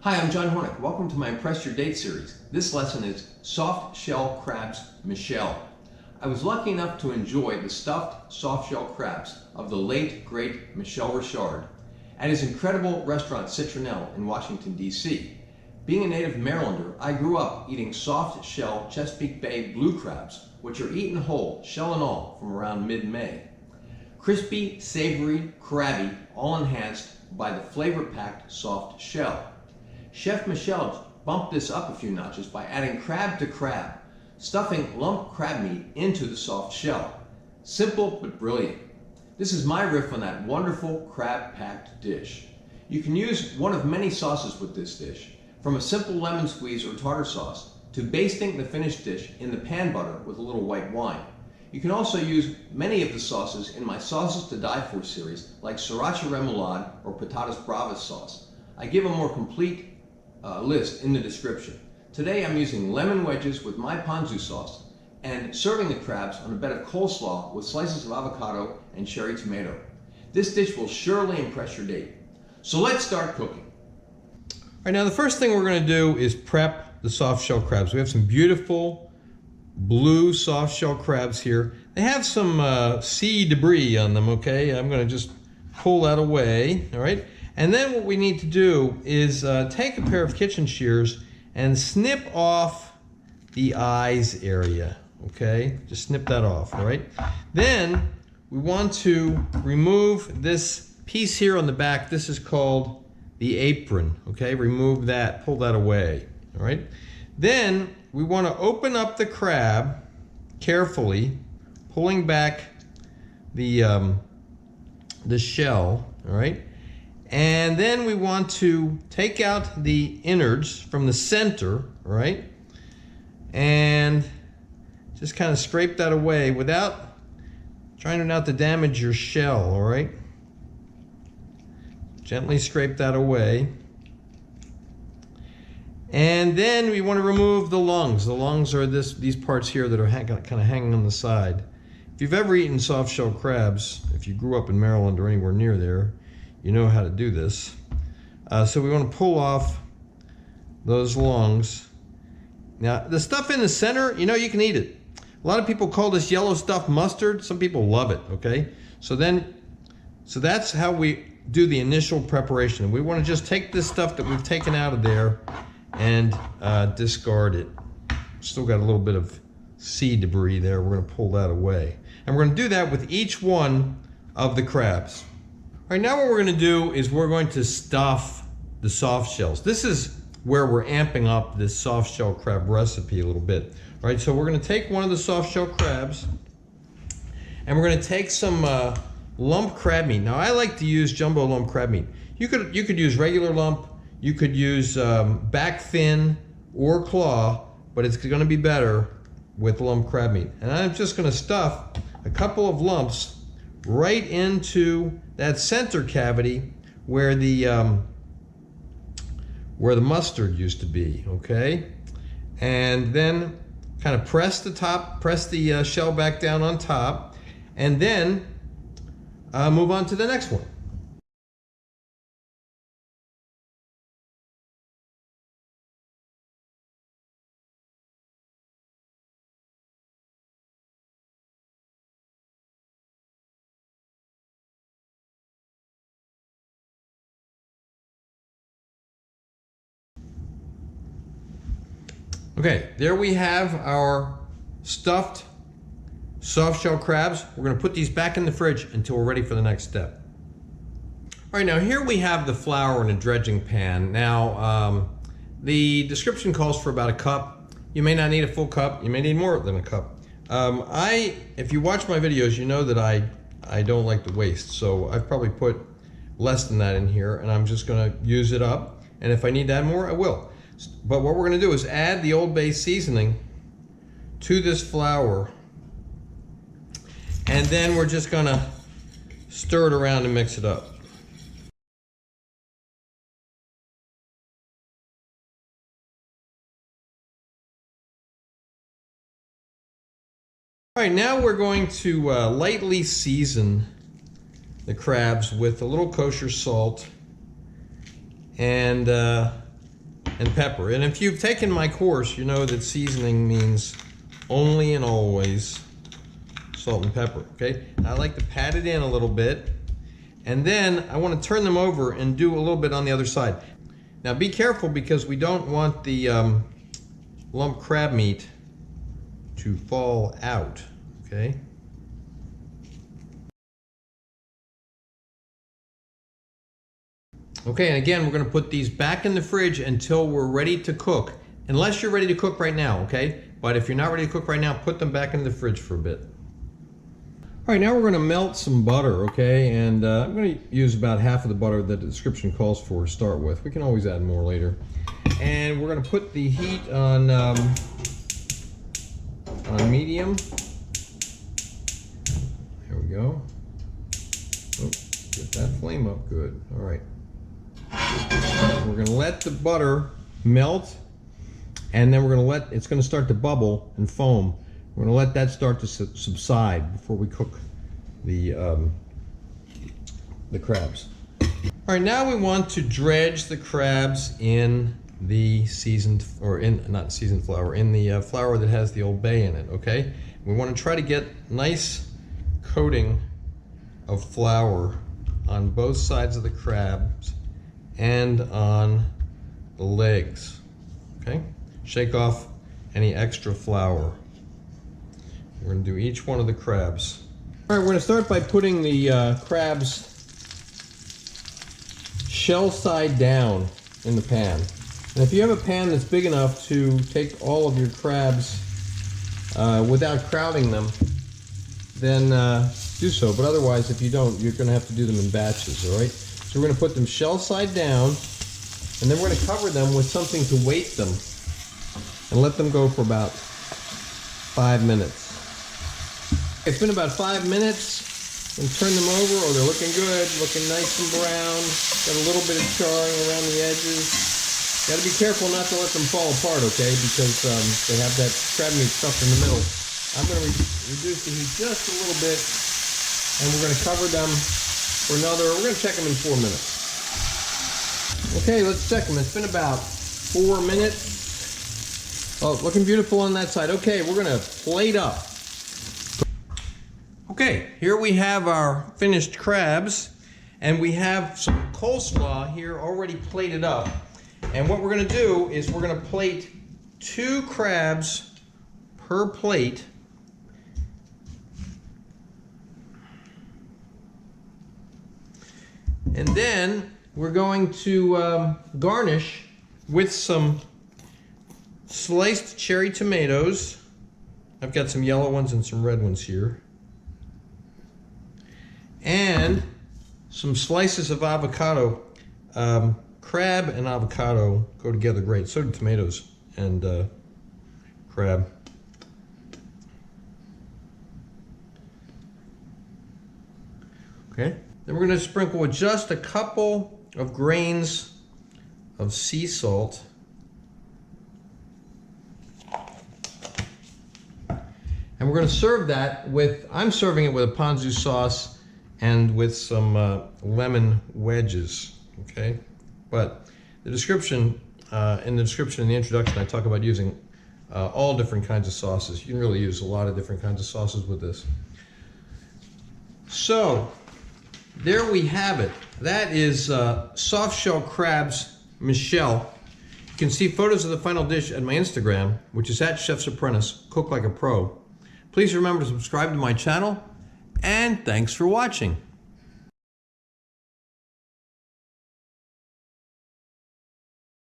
Hi, I'm John Hornick. Welcome to my Impress Your Date series. This lesson is soft shell crabs Michel. I was lucky enough to enjoy the stuffed soft shell crabs of the late, great Michel Richard at his incredible restaurant Citronelle in Washington, D.C. Being a native Marylander, I grew up eating soft shell Chesapeake Bay blue crabs, which are eaten whole, shell and all, from around mid-May. Crispy, savory, crabby, all enhanced by the flavor-packed soft shell. Chef Michel bumped this up a few notches by adding crab to crab, stuffing lump crab meat into the soft shell. Simple but brilliant. This is my riff on that wonderful crab-packed dish. You can use one of many sauces with this dish, from a simple lemon squeeze or tartar sauce to basting the finished dish in the pan butter with a little white wine. You can also use many of the sauces in my Sauces to Die For series, like Sriracha Remoulade or Potatas Bravas sauce. I give a more complete list in the description. Today I'm using lemon wedges with my Ponzu sauce and serving the crabs on a bed of coleslaw with slices of avocado and cherry tomato. This dish will surely impress your date. So let's start cooking. All right, now the first thing we're going to do is prep the soft shell crabs. We have some beautiful blue soft shell crabs here. They have some sea debris on them, okay? I'm going to just pull that away, all right? And then what we need to do is take a pair of kitchen shears and snip off the eyes area, okay? Just snip that off, all right? Then we want to remove this piece here on the back. This is called the apron, okay? Remove that, pull that away, all right? Then we want to open up the crab carefully, pulling back the shell, all right? And then we want to take out the innards from the center, all right? And just kind of scrape that away without trying not to damage your shell, all right? Gently scrape that away. And then we want to remove the lungs. The lungs are these parts here that are kind of hanging on the side. If you've ever eaten soft shell crabs, if you grew up in Maryland or anywhere near there, you know how to do this. So we want to pull off those lungs. Now, the stuff in the center, you know, you can eat it. A lot of people call this yellow stuff mustard. Some people love it, okay? So that's how we do the initial preparation. We want to just take this stuff that we've taken out of there and discard it. Still got a little bit of sea debris there. We're going to pull that away. And we're going to do that with each one of the crabs. All right, now what we're going to do is we're going to stuff the soft shells. This is where we're amping up this soft shell crab recipe a little bit. All right, so we're going to take one of the soft shell crabs and we're going to take some lump crab meat. Now I like to use jumbo lump crab meat. You could use regular lump, you could use back fin or claw, but it's going to be better with lump crab meat. And I'm just going to stuff a couple of lumps right into that center cavity where the mustard used to be, okay? And then kind of press the shell back down on top, and then move on to the next one. Okay, there we have our stuffed soft shell crabs. We're going to put these back in the fridge until we're ready for the next step. All right, now here we have the flour in a dredging pan. Now, the description calls for about a cup. You may not need a full cup. You may need more than a cup. If you watch my videos, you know that I don't like to waste. So I've probably put less than that in here, and I'm just going to use it up. And if I need to add more, I will. But what we're going to do is add the Old Bay seasoning to this flour, and then we're just going to stir it around and mix it up. All right, now we're going to lightly season the crabs with a little kosher salt and and pepper. And if you've taken my course, you know that seasoning means only and always salt and pepper, okay? I like to pat it in a little bit, and then I want to turn them over and do a little bit on the other side. Now be careful, because we don't want the lump crab meat to fall out, okay? Okay, and again, we're going to put these back in the fridge until we're ready to cook. Unless you're ready to cook right now, okay? But if you're not ready to cook right now, put them back in the fridge for a bit. All right, now we're going to melt some butter, okay? And I'm going to use about half of the butter that the description calls for to start with. We can always add more later. And we're going to put the heat on medium. There we go. Oh, get that flame up good. All right. We're going to let the butter melt, and then we're going to let it's going to start to bubble and foam. We're going to let that start to subside before we cook the crabs. All right, now we want to dredge the crabs in the seasoned, or in not seasoned flour, in the flour that has the Old Bay in it. Okay, we want to try to get nice coating of flour on both sides of the crabs and on the legs. Okay, shake off any extra flour. We're going to do each one of the crabs. All right, we're going to start by putting the crabs shell side down in the pan. And if you have a pan that's big enough to take all of your crabs without crowding them, then do so. But otherwise, if you don't, you're going to have to do them in batches, all right? So we're going to put them shell side down, and then we're going to cover them with something to weight them and let them go for about 5 minutes. It's been about 5 minutes, and turn them over. Oh, they're looking good, looking nice and brown. Got a little bit of charring around the edges. Got to be careful not to let them fall apart, okay? Because they have that crab meat stuff in the middle. I'm going to reduce the heat just a little bit, and we're going to cover them for another. We're going to check them in 4 minutes. Okay, let's check them. It's been about 4 minutes. Oh, looking beautiful on that side. Okay, we're going to plate up. Okay, here we have our finished crabs, and we have some coleslaw here already plated up. And what we're going to do is we're going to plate 2 crabs per plate. And then we're going to garnish with some sliced cherry tomatoes. I've got some yellow ones and some red ones here. And some slices of avocado. Crab and avocado go together great. So do tomatoes and crab. Okay. Then we're going to sprinkle with just a couple of grains of sea salt. And we're going to serve that with, I'm serving it with a ponzu sauce and with some lemon wedges, okay? But the description, in the description in the introduction, I talk about using all different kinds of sauces. You can really use a lot of different kinds of sauces with this. So, there we have it. That is soft shell crabs Michel. You can see photos of the final dish at my Instagram, which is at Chef's Apprentice, Cook Like a Pro. Please remember to subscribe to my channel, and thanks for watching.